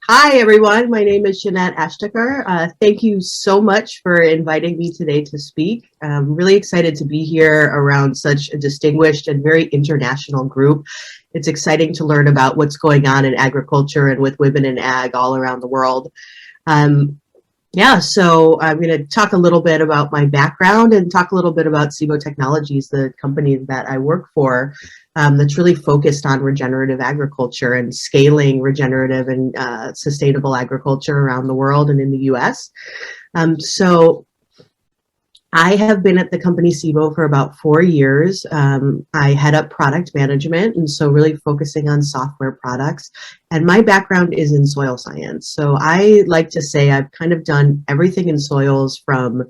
Hi, everyone. My name is Jenette Ashtekar. Thank you so much for inviting me today to speak. I'm really excited to be here around such a distinguished and very international group. It's exciting to learn about what's going on in agriculture and with women in ag all around the world. So I'm going to talk a little bit about my background and talk a little bit about Sibo Technologies, the company that I work for, that's really focused on regenerative agriculture and scaling regenerative and sustainable agriculture around the world and in the US. So I have been at the company Sibo for about 4 years. I head up product management, and so really focusing on software products. And my background is in soil science. So I like to say I've kind of done everything in soils, from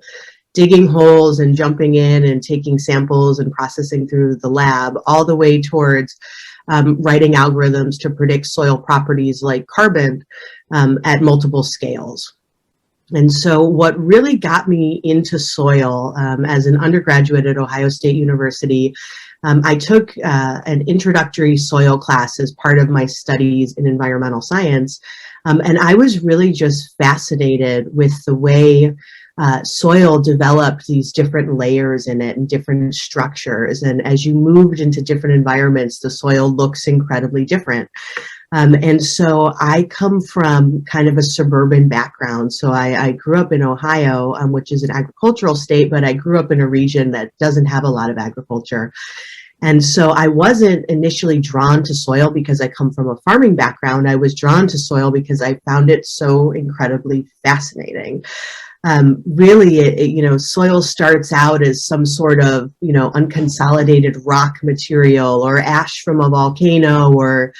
digging holes and jumping in and taking samples and processing through the lab, all the way towards writing algorithms to predict soil properties like carbon at multiple scales. And so what really got me into soil as an undergraduate at Ohio State University, I took an introductory soil class as part of my studies in environmental science. And I was really just fascinated with the way soil developed these different layers in it and different structures. And as you moved into different environments, the soil looks incredibly different. And so I come from kind of a suburban background. So I grew up in Ohio, which is an agricultural state, but I grew up in a region that doesn't have a lot of agriculture. And so I wasn't initially drawn to soil because I come from a farming background. I was drawn to soil because I found it so incredibly fascinating. Soil starts out as some sort of, unconsolidated rock material or ash from a volcano or,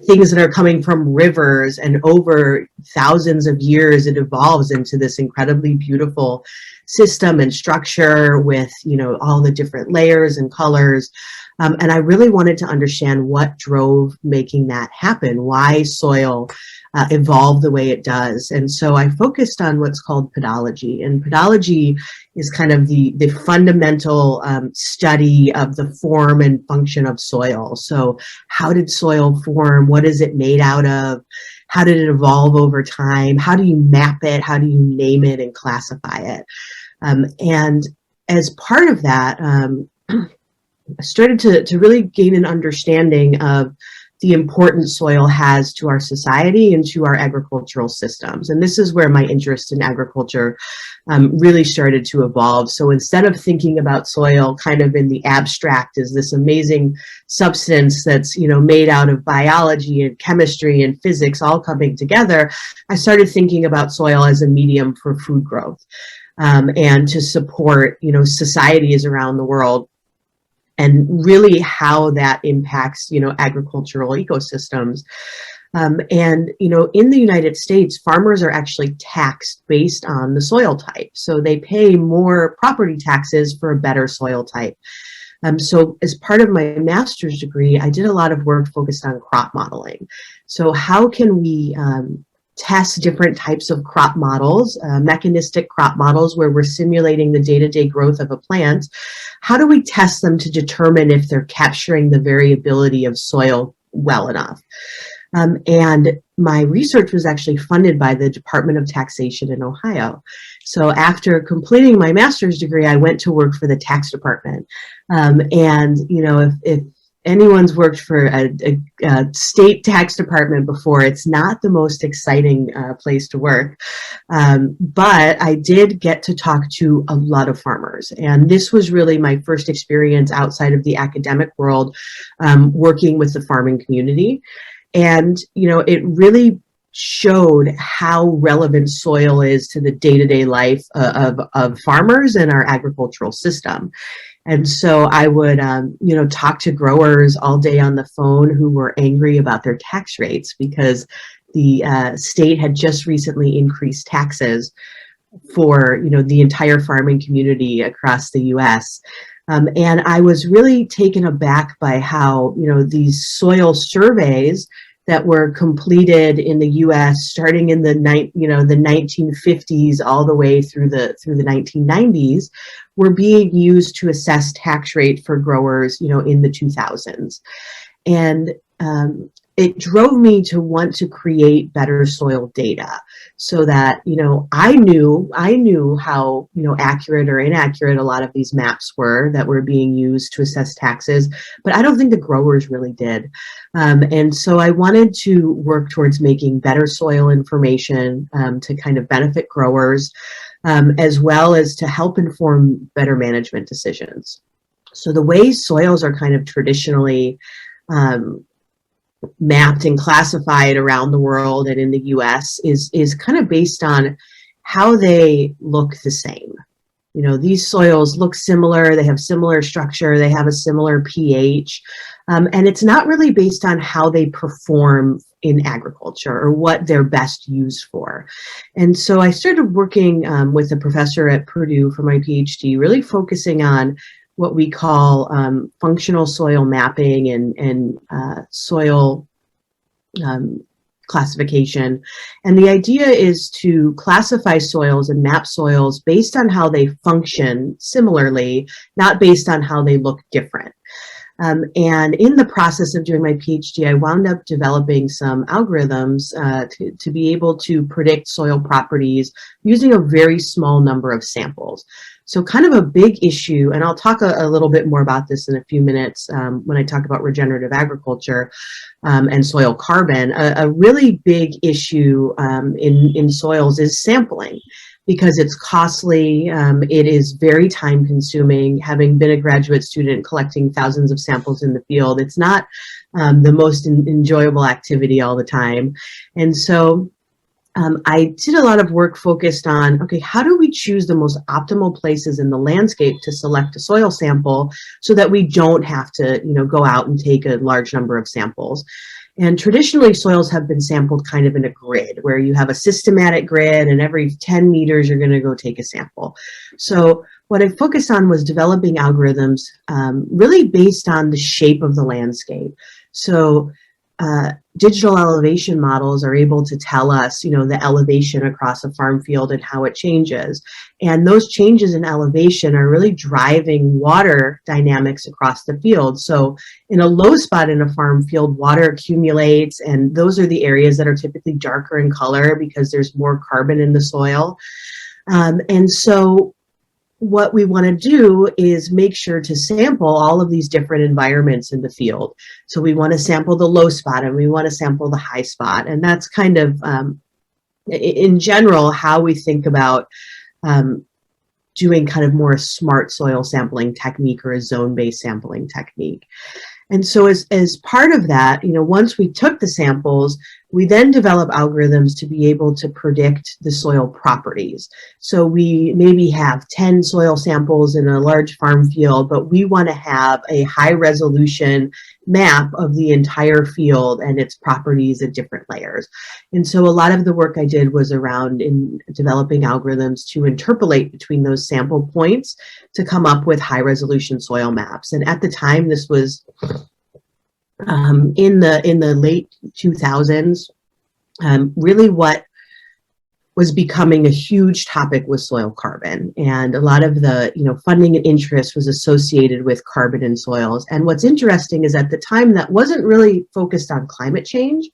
things that are coming from rivers, and over thousands of years it evolves into this incredibly beautiful system and structure with all the different layers and colors. And I really wanted to understand what drove making that happen, why soil evolved the way it does. And so I focused on what's called pedology. And pedology is kind of the fundamental study of the form and function of soil. So how did soil form? What is it made out of? How did it evolve over time? How do you map it? How do you name it and classify it? And as part of that, I started to really gain an understanding of the importance soil has to our society and to our agricultural systems. And this is where my interest in agriculture really started to evolve. So instead of thinking about soil kind of in the abstract as this amazing substance that's made out of biology and chemistry and physics all coming together, I started thinking about soil as a medium for food growth and to support societies around the world, and really how that impacts, agricultural ecosystems. In the United States, farmers are actually taxed based on the soil type. So they pay more property taxes for a better soil type. So as part of my master's degree, I did a lot of work focused on crop modeling. So how can we test different types of crop models, mechanistic crop models where we're simulating the day-to-day growth of a plant? How do we test them to determine if they're capturing the variability of soil well enough? And my research was actually funded by the Department of Taxation in Ohio. So after completing my master's degree, I went to work for the tax department. If anyone's worked for a state tax department before, it's not the most exciting place to work. But I did get to talk to a lot of farmers. And this was really my first experience outside of the academic world, working with the farming community. And, it really showed how relevant soil is to the day-to-day life of farmers and our agricultural system. And so I would, talk to growers all day on the phone who were angry about their tax rates because the state had just recently increased taxes for, the entire farming community across the U.S. And I was really taken aback by how, these soil surveys that were completed in the U.S. starting in the 1950s all the way through the 1990s were being used to assess tax rate for growers, in the 2000s. And it drove me to want to create better soil data so that, I knew how, accurate or inaccurate a lot of these maps were that were being used to assess taxes, but I don't think the growers really did. And so I wanted to work towards making better soil information to kind of benefit growers, as well as to help inform better management decisions. So the way soils are kind of traditionally mapped and classified around the world and in the US is kind of based on how they look the same. These soils look similar, they have similar structure, they have a similar pH, and it's not really based on how they perform in agriculture or what they're best used for. And so I started working with a professor at Purdue for my PhD, really focusing on what we call functional soil mapping and soil classification. And the idea is to classify soils and map soils based on how they function similarly, not based on how they look different. And in the process of doing my PhD, I wound up developing some algorithms to be able to predict soil properties using a very small number of samples. So kind of a big issue, and I'll talk a little bit more about this in a few minutes when I talk about regenerative agriculture and soil carbon. A really big issue in soils is sampling, because it's costly, it is very time consuming. Having been a graduate student collecting thousands of samples in the field, it's not the most enjoyable activity all the time. And so I did a lot of work focused on, okay, how do we choose the most optimal places in the landscape to select a soil sample so that we don't have to, go out and take a large number of samples. And traditionally, soils have been sampled kind of in a grid, where you have a systematic grid, and every 10 meters, you're going to go take a sample. So what I focused on was developing algorithms really based on the shape of the landscape. So digital elevation models are able to tell us, the elevation across a farm field and how it changes. And those changes in elevation are really driving water dynamics across the field. So in a low spot in a farm field, water accumulates, and those are the areas that are typically darker in color because there's more carbon in the soil. And so what we want to do is make sure to sample all of these different environments in the field. So we want to sample the low spot and we want to sample the high spot. And that's kind of, in general, how we think about doing kind of more smart soil sampling technique or a zone-based sampling technique. And so as part of that, once we took the samples, we then develop algorithms to be able to predict the soil properties. So we maybe have 10 soil samples in a large farm field, but we want to have a high resolution map of the entire field and its properties at different layers. And so a lot of the work I did was around in developing algorithms to interpolate between those sample points to come up with high resolution soil maps. And at the time, this was in the late 2000s, really what was becoming a huge topic was soil carbon, and a lot of the funding and interest was associated with carbon in soils. And what's interesting is at the time that wasn't really focused on climate change.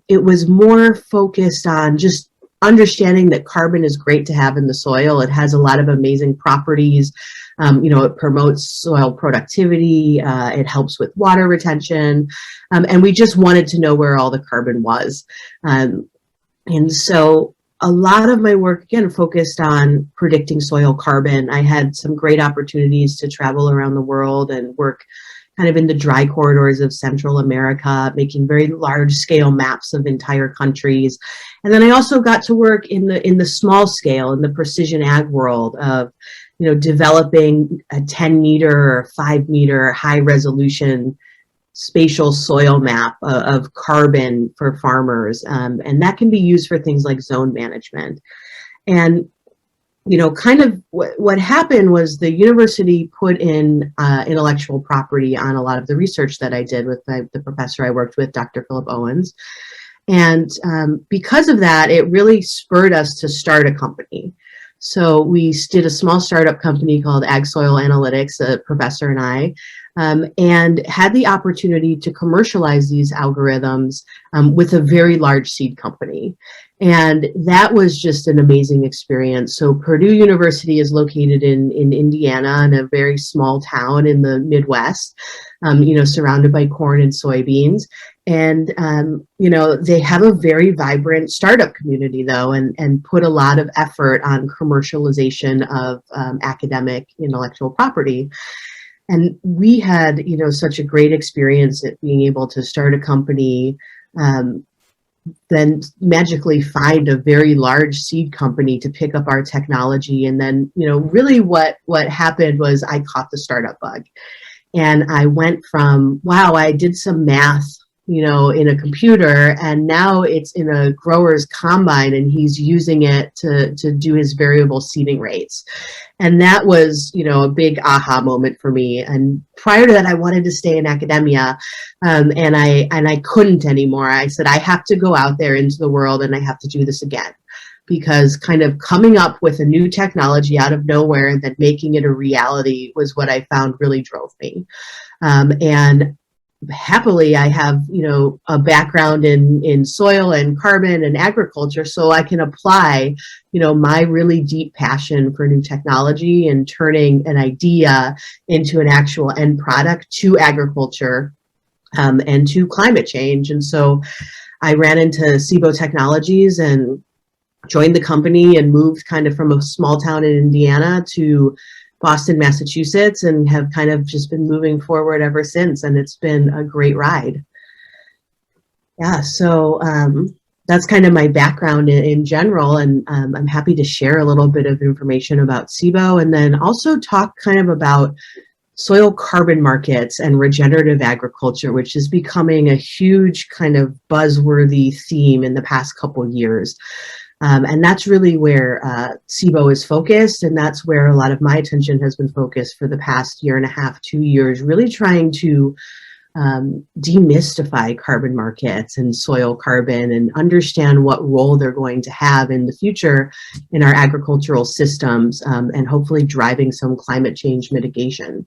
It was more focused on just understanding that carbon is great to have in the soil. It has a lot of amazing properties. It promotes soil productivity, it helps with water retention, and we just wanted to know where all the carbon was. And so a lot of my work, again, focused on predicting soil carbon. I had some great opportunities to travel around the world and work kind of in the dry corridors of Central America, making very large scale maps of entire countries. And then I also got to work in the small scale, in the precision ag world of developing a 10 meter or 5 meter high resolution spatial soil map of carbon for farmers. And that can be used for things like zone management. And, kind of what happened was the university put in intellectual property on a lot of the research that I did with the professor I worked with, Dr. Philip Owens. And because of that, it really spurred us to start a company. So we did a small startup company called Ag Soil Analytics, a professor and I, and had the opportunity to commercialize these algorithms with a very large seed company. And that was just an amazing experience. So Purdue University is located in Indiana, in a very small town in the Midwest, surrounded by corn and soybeans. And, they have a very vibrant startup community, though, and put a lot of effort on commercialization of academic intellectual property. And we had, such a great experience at being able to start a company, then magically find a very large seed company to pick up our technology. And then, really what happened was I caught the startup bug. And I went from, wow, I did some math, in a computer, and now it's in a grower's combine and he's using it to do his variable seeding rates. And that was, a big aha moment for me. And prior to that, I wanted to stay in academia, and I couldn't anymore. I said, I have to go out there into the world and I have to do this again. Because kind of coming up with a new technology out of nowhere and then making it a reality was what I found really drove me. And happily, I have, a background in soil and carbon and agriculture, so I can apply, my really deep passion for new technology and turning an idea into an actual end product to agriculture and to climate change. And so I ran into Sibo Technologies and joined the company and moved kind of from a small town in Indiana to Boston, Massachusetts, and have kind of just been moving forward ever since. And it's been a great ride. Yeah, so that's kind of my background in general. And I'm happy to share a little bit of information about Sibo, and then also talk kind of about soil carbon markets and regenerative agriculture, which is becoming a huge kind of buzzworthy theme in the past couple of years. And that's really where Sibo is focused, and that's where a lot of my attention has been focused for the past year and a half, 2 years, really trying to demystify carbon markets and soil carbon and understand what role they're going to have in the future in our agricultural systems, and hopefully driving some climate change mitigation.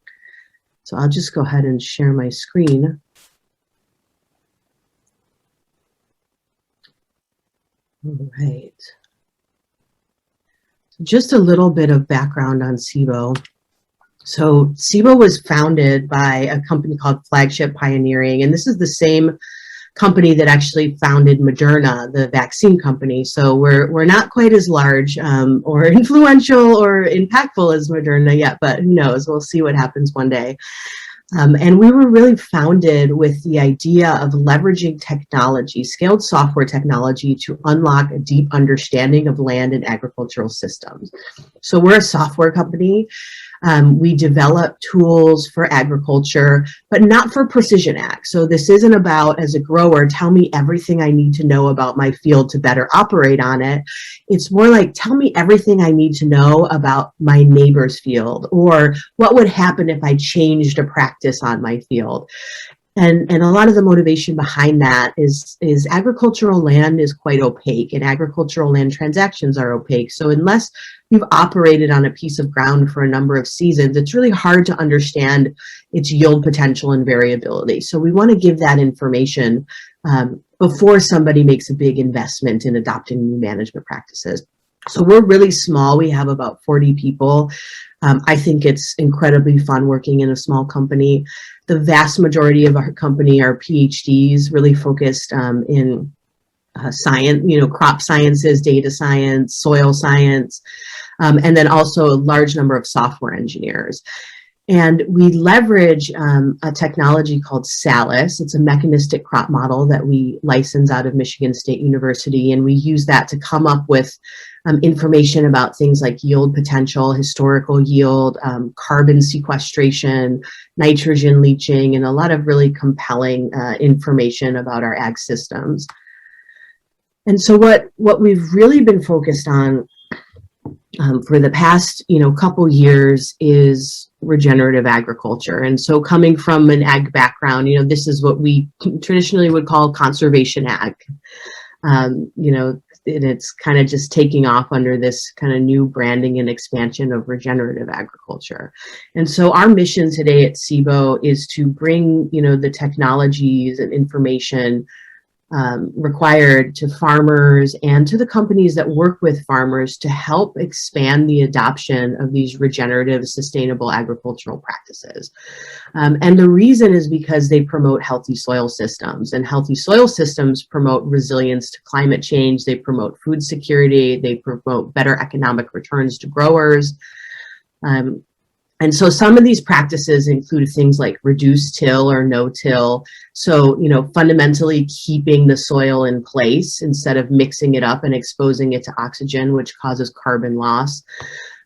So I'll just go ahead and share my screen. All right. So just a little bit of background on Sibo. So Sibo was founded by a company called Flagship Pioneering, and this is the same company that actually founded Moderna, the vaccine company. So we're not quite as large or influential or impactful as Moderna yet, but who knows? We'll see what happens one day. And we were really founded with the idea of leveraging technology, scaled software technology, to unlock a deep understanding of land and agricultural systems. So we're a software company. We develop tools for agriculture, but not for precision ag. So this isn't about, as a grower, tell me everything I need to know about my field to better operate on it. It's more like, tell me everything I need to know about my neighbor's field, or what would happen if I changed a practice on my field. And a lot of the motivation behind that is agricultural land is quite opaque, and agricultural land transactions are opaque. So unless you've operated on a piece of ground for a number of seasons, it's really hard to understand its yield potential and variability. So we want to give that information before somebody makes a big investment in adopting new management practices. So we're really small. We have about 40 people. I think it's incredibly fun working in a small company. The vast majority of our company are PhDs, really focused in science, crop sciences, data science, soil science, and then also a large number of software engineers. And we leverage a technology called SALIS. It's a mechanistic crop model that we license out of Michigan State University, and we use that to come up with information about things like yield potential, historical yield, carbon sequestration, nitrogen leaching, and a lot of really compelling information about our ag systems. And so what we've really been focused on for the past couple years is regenerative agriculture. And so coming from an ag background, this is what we traditionally would call conservation ag. it's kind of just taking off under this kind of new branding and expansion of regenerative agriculture. And so our mission today at Sibo is to bring, the technologies and information required to farmers and to the companies that work with farmers to help expand the adoption of these regenerative, sustainable agricultural practices. And the reason is because they promote healthy soil systems, and healthy soil systems promote resilience to climate change. They promote food security. They promote better economic returns to growers. And so some of these practices include things like reduced till or no-till. So, fundamentally keeping the soil in place instead of mixing it up and exposing it to oxygen, which causes carbon loss.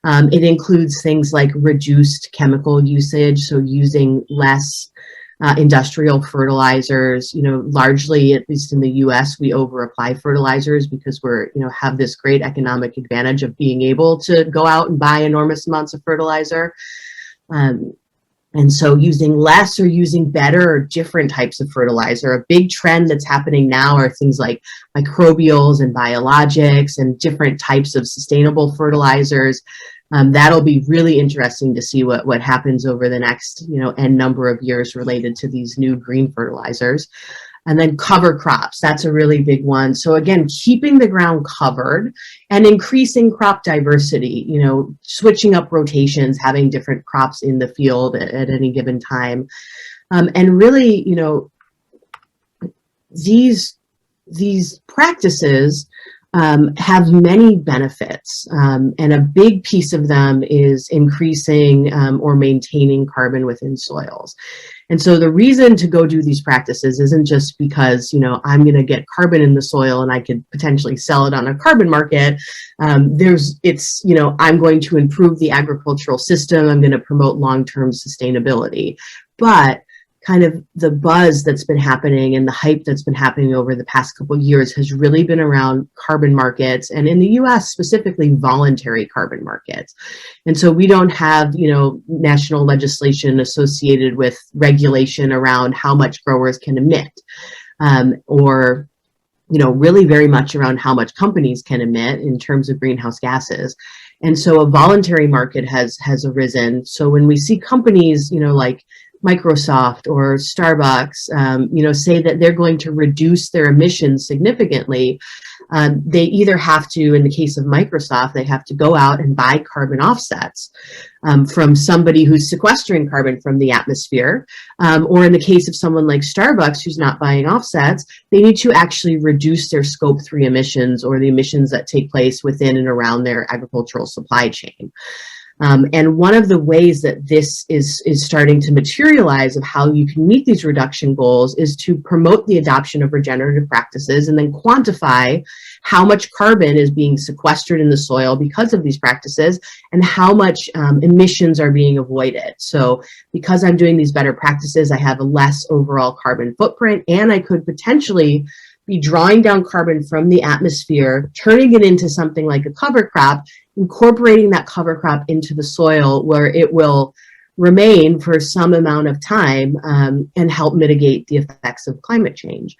It includes things like reduced chemical usage, so using less industrial fertilizers. Largely, at least in the US, we over-apply fertilizers because we're, have this great economic advantage of being able to go out and buy enormous amounts of fertilizer. And so using less or using better or different types of fertilizer. A big trend that's happening now are things like microbials and biologics and different types of sustainable fertilizers. That'll be really interesting to see what happens over the next, n number of years related to these new green fertilizers. And then cover crops, that's a really big one. So again, keeping the ground covered and increasing crop diversity, switching up rotations, having different crops in the field at any given time. And really, these practices have many benefits, and a big piece of them is increasing or maintaining carbon within soils. And so the reason to go do these practices isn't just because, I'm going to get carbon in the soil and I could potentially sell it on a carbon market. I'm going to improve the agricultural system. I'm going to promote long-term sustainability. But kind of the buzz that's been happening and the hype that's been happening over the past couple of years has really been around carbon markets, and in the US specifically voluntary carbon markets. And so we don't have, national legislation associated with regulation around how much growers can emit, or really very much around how much companies can emit in terms of greenhouse gases. And so a voluntary market has arisen. So when we see companies, like Microsoft or Starbucks, say that they're going to reduce their emissions significantly, they either have to, in the case of Microsoft, they have to go out and buy carbon offsets from somebody who's sequestering carbon from the atmosphere, or in the case of someone like Starbucks who's not buying offsets, they need to actually reduce their Scope 3 emissions, or the emissions that take place within and around their agricultural supply chain. And one of the ways that this is starting to materialize of how you can meet these reduction goals is to promote the adoption of regenerative practices and then quantify how much carbon is being sequestered in the soil because of these practices and how much emissions are being avoided. So because I'm doing these better practices, I have a less overall carbon footprint, and I could potentially be drawing down carbon from the atmosphere, turning it into something like a cover crop, incorporating that cover crop into the soil where it will remain for some amount of time, and help mitigate the effects of climate change.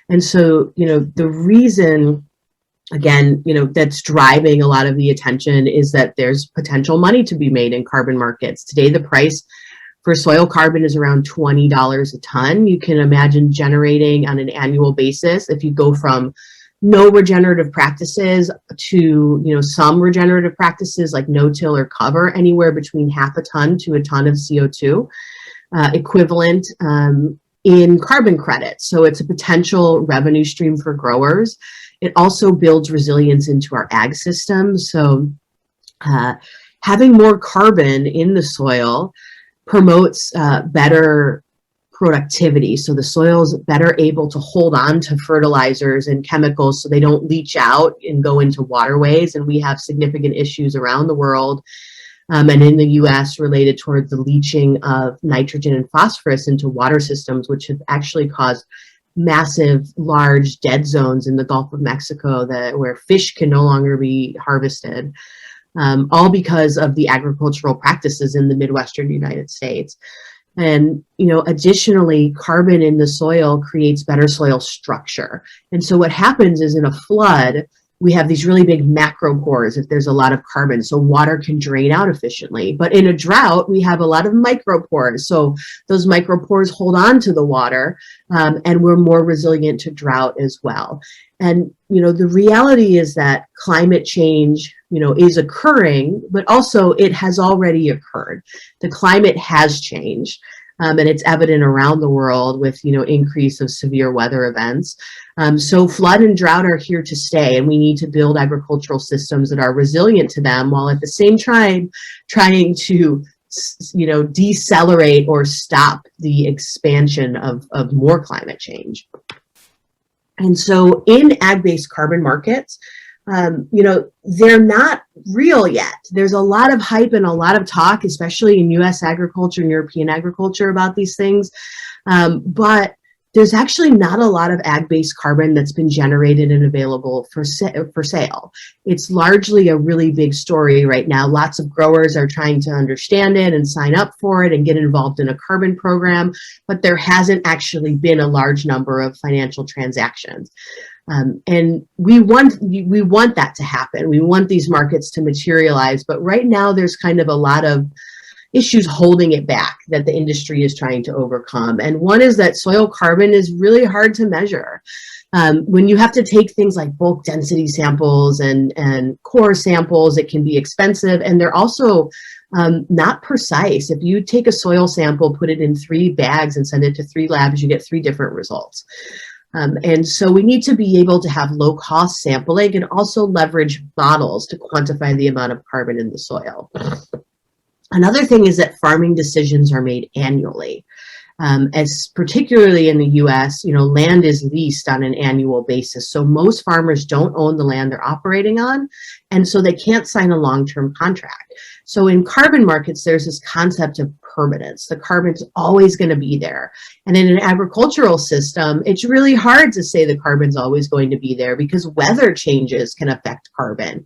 And so, the reason, again, that's driving a lot of the attention is that there's potential money to be made in carbon markets. Today, the price for soil carbon is around $20 a ton. You can imagine generating on an annual basis, if you go from no regenerative practices to some regenerative practices like no-till or cover, anywhere between half a ton to a ton of CO2 equivalent in carbon credits. So it's a potential revenue stream for growers. It also builds resilience into our ag system. So having more carbon in the soil promotes better productivity. So the soil's better able to hold on to fertilizers and chemicals so they don't leach out and go into waterways. And we have significant issues around the world and in the US related toward the leaching of nitrogen and phosphorus into water systems, which have actually caused massive, large dead zones in the Gulf of Mexico where fish can no longer be harvested. All because of the agricultural practices in the Midwestern United States. And, additionally, carbon in the soil creates better soil structure. And so what happens is in a flood, we have these really big macro pores if there's a lot of carbon, so water can drain out efficiently. But in a drought, we have a lot of micro pores, so those micro pores hold on to the water, and we're more resilient to drought as well. And the reality is that climate change is occurring, but also it has already occurred. The climate has changed. And it's evident around the world with, increase of severe weather events. So flood and drought are here to stay, and we need to build agricultural systems that are resilient to them, while at the same time trying to, decelerate or stop the expansion of more climate change. And so in ag-based carbon markets, they're not real yet. There's a lot of hype and a lot of talk, especially in US agriculture and European agriculture, about these things. But there's actually not a lot of ag-based carbon that's been generated and available for sale. It's largely a really big story right now. Lots of growers are trying to understand it and sign up for it and get involved in a carbon program, but there hasn't actually been a large number of financial transactions. And we want that to happen. We want these markets to materialize, but right now there's kind of a lot of issues holding it back that the industry is trying to overcome. And one is that soil carbon is really hard to measure. When you have to take things like bulk density samples and core samples, it can be expensive, and they're also not precise. If you take a soil sample, put it in 3 bags and send it to 3 labs, you get 3 different results. And so we need to be able to have low-cost sampling and also leverage models to quantify the amount of carbon in the soil. Another thing is that farming decisions are made annually. As particularly in the US, land is leased on an annual basis. So most farmers don't own the land they're operating on, and so they can't sign a long-term contract. So in carbon markets, there's this concept of permanence. The carbon's always going to be there. And in an agricultural system, it's really hard to say the carbon's always going to be there, because weather changes can affect carbon.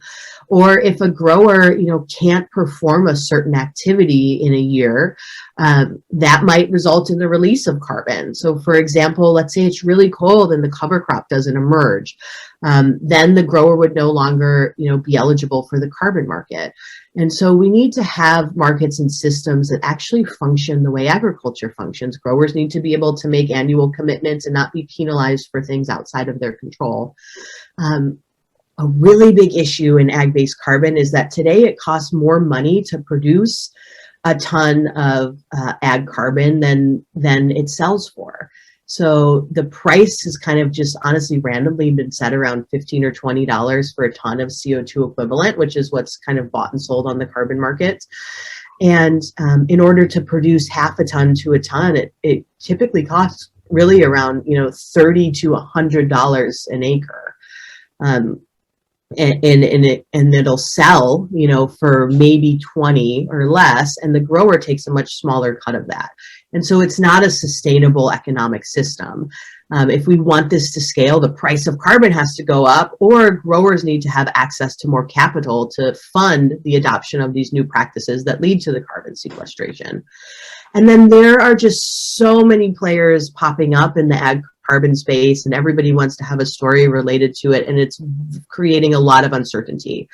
Or if a grower, can't perform a certain activity in a year, that might result in the release of carbon. So for example, let's say it's really cold and the cover crop doesn't emerge. Then the grower would no longer, be eligible for the carbon market. And so we need to have markets and systems that actually function the way agriculture functions. Growers need to be able to make annual commitments and not be penalized for things outside of their control. A really big issue in ag-based carbon is that today it costs more money to produce a ton of ag carbon than it sells for. So the price has kind of just honestly randomly been set around $15 or $20 for a ton of CO2 equivalent, which is what's kind of bought and sold on the carbon markets. And in order to produce half a ton to a ton, it typically costs really around $30 to $100 an acre. And it'll sell, for maybe 20 or less, and the grower takes a much smaller cut of that. And so it's not a sustainable economic system. If we want this to scale, the price of carbon has to go up, or growers need to have access to more capital to fund the adoption of these new practices that lead to the carbon sequestration. And then there are just so many players popping up in the ag carbon space, and everybody wants to have a story related to it, and it's creating a lot of uncertainty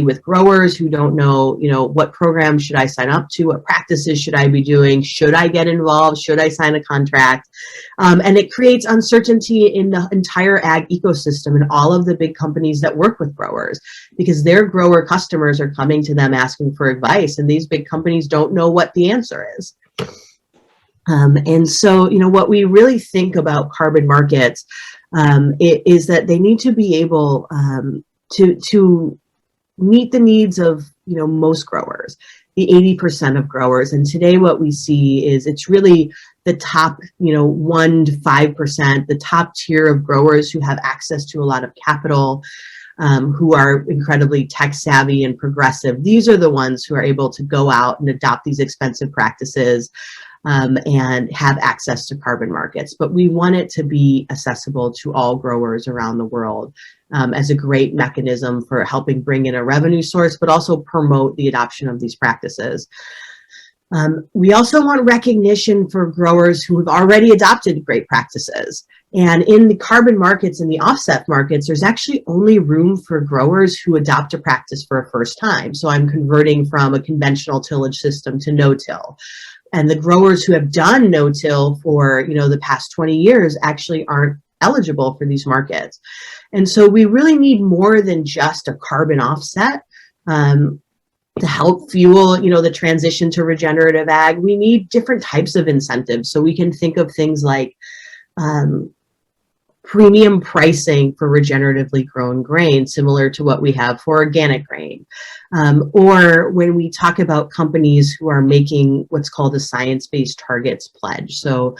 with growers who don't know, what program should I sign up to, what practices should I be doing, should I get involved, should I sign a contract, and it creates uncertainty in the entire ag ecosystem and all of the big companies that work with growers, because their grower customers are coming to them asking for advice, and these big companies don't know what the answer is. And so, what we really think about carbon markets is that they need to be able to meet the needs of, most growers, the 80% of growers. And today what we see is it's really the top, 1 to 5%, the top tier of growers who have access to a lot of capital, who are incredibly tech savvy and progressive. These are the ones who are able to go out and adopt these expensive practices and have access to carbon markets. But we want it to be accessible to all growers around the world as a great mechanism for helping bring in a revenue source, but also promote the adoption of these practices. We also want recognition for growers who have already adopted great practices. And in the carbon markets and the offset markets, there's actually only room for growers who adopt a practice for a first time. So I'm converting from a conventional tillage system to no-till. And the growers who have done no-till for, the past 20 years actually aren't eligible for these markets. And so we really need more than just a carbon offset. To help fuel, the transition to regenerative ag. We need different types of incentives. So we can think of things like premium pricing for regeneratively grown grain, similar to what we have for organic grain. Or when we talk about companies who are making what's called a science-based targets pledge. So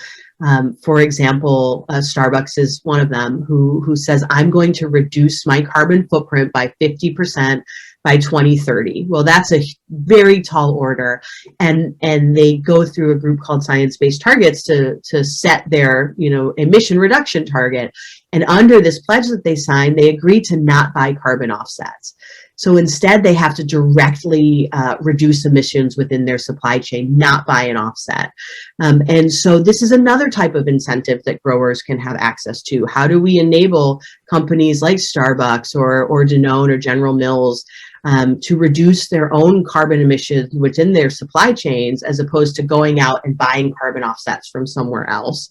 for example, Starbucks is one of them who says, I'm going to reduce my carbon footprint by 50% by 2030. Well, that's a very tall order. And they go through a group called Science-Based Targets to set their, emission reduction target. And under this pledge that they sign, they agree to not buy carbon offsets. So instead, they have to directly reduce emissions within their supply chain, not buy an offset. And so this is another type of incentive that growers can have access to. How do we enable companies like Starbucks or Danone or General Mills to reduce their own carbon emissions within their supply chains, as opposed to going out and buying carbon offsets from somewhere else?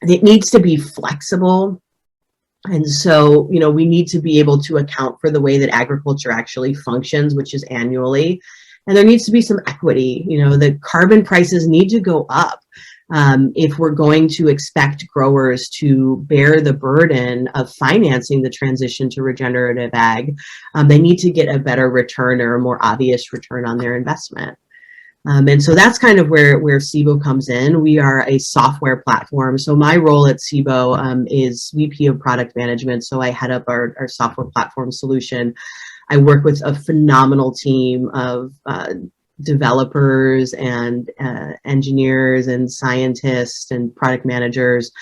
It needs to be flexible. And so, we need to be able to account for the way that agriculture actually functions, which is annually. And there needs to be some equity. The carbon prices need to go up if we're going to expect growers to bear the burden of financing the transition to regenerative ag. They need to get a better return, or a more obvious return on their investment. And so that's kind of where Sibo comes in. We are a software platform. So my role at Sibo is VP of Product Management. So I head up our software platform solution. I work with a phenomenal team of developers and engineers and scientists and product managers.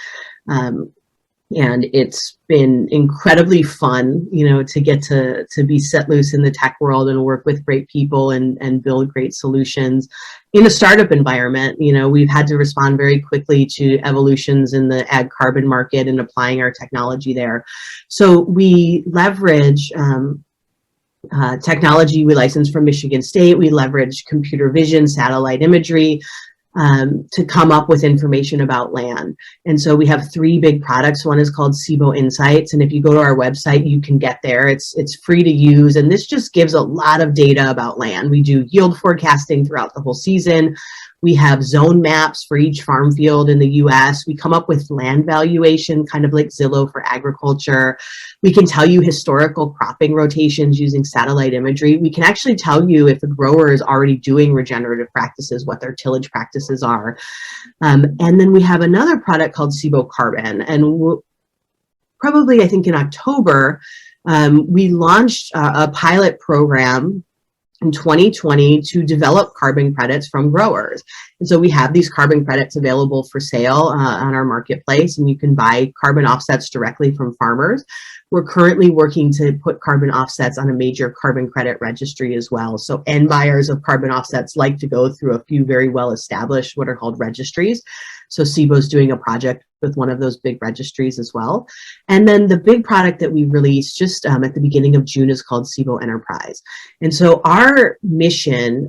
And it's been incredibly fun, to get to be set loose in the tech world and work with great people and build great solutions in a startup environment. We've had to respond very quickly to evolutions in the ag carbon market and applying our technology there. So we leverage technology we license from Michigan State. We leverage computer vision, satellite imagery, to come up with information about land. And so we have three big products. One is called Sibo Insights. And if you go to our website, you can get there. It's free to use. And this just gives a lot of data about land. We do yield forecasting throughout the whole season. We have zone maps for each farm field in the US. We come up with land valuation, kind of like Zillow for agriculture. We can tell you historical cropping rotations using satellite imagery. We can actually tell you if a grower is already doing regenerative practices, what their tillage practices are. And then we have another product called Sibo Carbon. And probably, I think in October, we launched a pilot program in 2020 to develop carbon credits from growers. And so we have these carbon credits available for sale on our marketplace, and you can buy carbon offsets directly from farmers. We're currently working to put carbon offsets on a major carbon credit registry as well. So end buyers of carbon offsets like to go through a few very well-established, what are called registries. So Sibo's doing a project with one of those big registries as well. And then the big product that we released just at the beginning of June is called Sibo Enterprise. And so our mission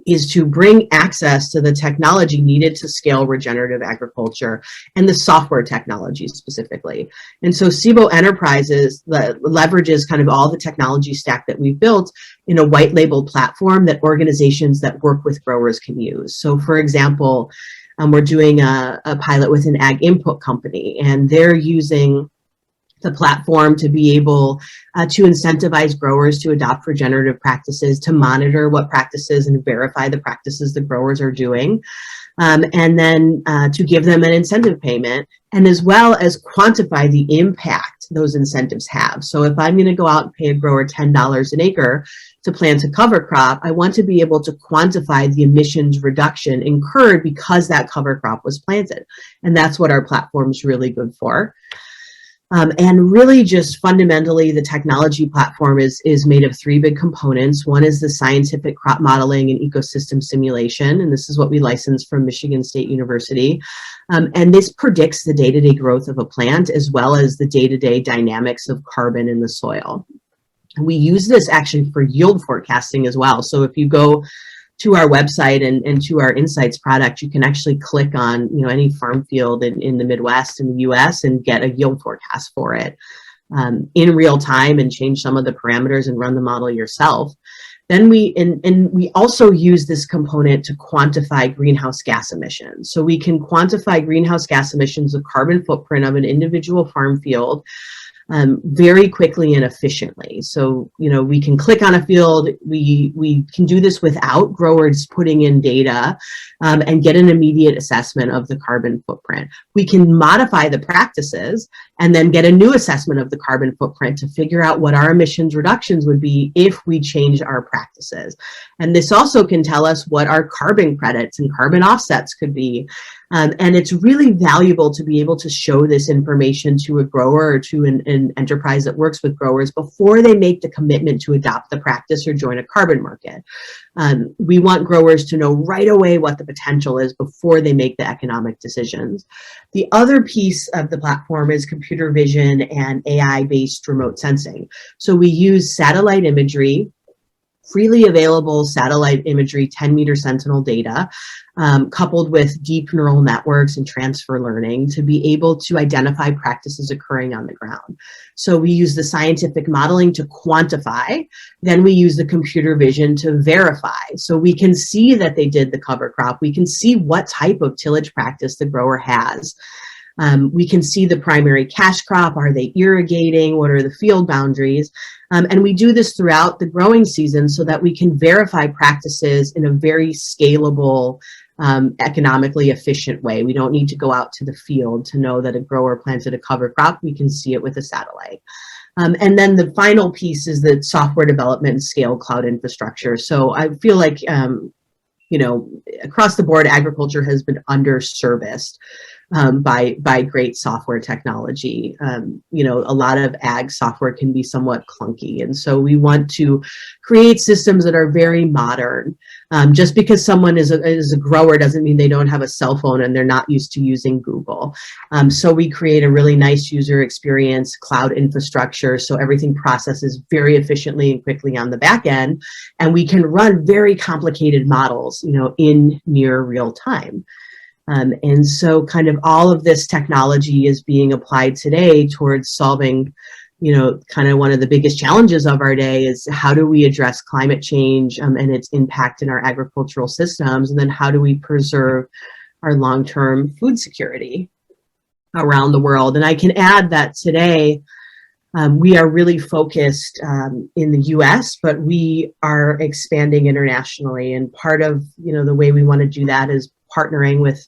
is to bring access to the technology needed to scale regenerative agriculture and the software technology specifically. And so Sibo Enterprises leverages kind of all the technology stack that we've built in a white label platform that organizations that work with growers can use. So for example, we're doing a pilot with an ag input company, and they're using the platform to be able to incentivize growers to adopt regenerative practices, to monitor what practices and verify the practices the growers are doing, and then to give them an incentive payment, and as well as quantify the impact those incentives have. So if I'm going to go out and pay a grower $10 an acre to plant a cover crop, I want to be able to quantify the emissions reduction incurred because that cover crop was planted. And that's what our platform is really good for. And really just fundamentally, the technology platform is made of three big components. One is the scientific crop modeling and ecosystem simulation, and this is what we license from Michigan State University. And this predicts the day-to-day growth of a plant as well as the day-to-day dynamics of carbon in the soil. We use this actually for yield forecasting as well. So if you go to our website and to our Insights product, you can actually click on any farm field in the Midwest in the US and get a yield forecast for it in real time and change some of the parameters and run the model yourself. Then we also use this component to quantify greenhouse gas emissions. So we can quantify greenhouse gas emissions, the carbon footprint of an individual farm field, very quickly and efficiently. So, we can click on a field, we can do this without growers putting in data and get an immediate assessment of the carbon footprint. We can modify the practices and then get a new assessment of the carbon footprint to figure out what our emissions reductions would be if we change our practices. And this also can tell us what our carbon credits and carbon offsets could be. And it's really valuable to be able to show this information to a grower or to an enterprise that works with growers before they make the commitment to adopt the practice or join a carbon market. We want growers to know right away what the potential is before they make the economic decisions. The other piece of the platform is computer vision and AI-based remote sensing. So we use satellite imagery, freely available satellite imagery, 10-meter sentinel data, coupled with deep neural networks and transfer learning to be able to identify practices occurring on the ground. So we use the scientific modeling to quantify, then we use the computer vision to verify. So we can see that they did the cover crop, we can see what type of tillage practice the grower has. We can see the primary cash crop, are they irrigating, what are the field boundaries, and we do this throughout the growing season so that we can verify practices in a very scalable, economically efficient way. We don't need to go out to the field to know that a grower planted a cover crop, we can see it with a satellite. And then the final piece is the software development and scale cloud infrastructure. So I feel like, across the board, agriculture has been underserviced by great software technology. A lot of ag software can be somewhat clunky, and so we want to create systems that are very modern. Just because someone is a grower doesn't mean they don't have a cell phone and they're not used to using Google. So we create a really nice user experience, cloud infrastructure, so everything processes very efficiently and quickly on the back end, and we can run very complicated models, in near real time. And so kind of all of this technology is being applied today towards solving, kind of one of the biggest challenges of our day is how do we address climate change and its impact in our agricultural systems, and then how do we preserve our long-term food security around the world. And I can add that today we are really focused in the US, but we are expanding internationally. And part of the way we want to do that is partnering with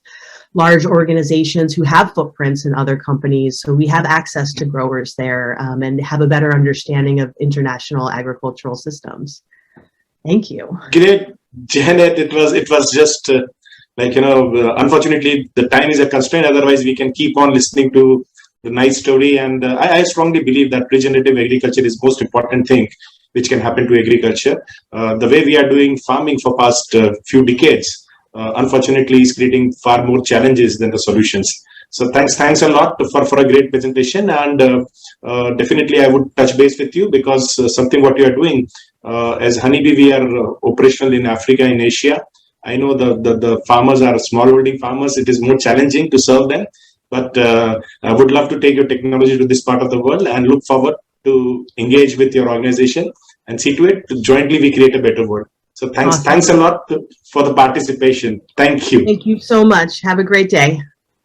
large organizations who have footprints in other companies, so we have access to growers there and have a better understanding of international agricultural systems. Thank you. Great, Janet. It was just unfortunately the time is a constraint. Otherwise, we can keep on listening to the nice story. And I strongly believe that regenerative agriculture is most important thing which can happen to agriculture. The way we are doing farming for past few decades, unfortunately, is creating far more challenges than the solutions. So thanks a lot for a great presentation, and definitely I would touch base with you because something what you are doing as HnyB, we are operational in Africa, in Asia. I know the farmers are smallholding farmers. It is more challenging to serve them, but I would love to take your technology to this part of the world and look forward to engage with your organization and see to it jointly we create a better world. So thanks a lot for the participation. Thank you. Thank you so much. Have a great day.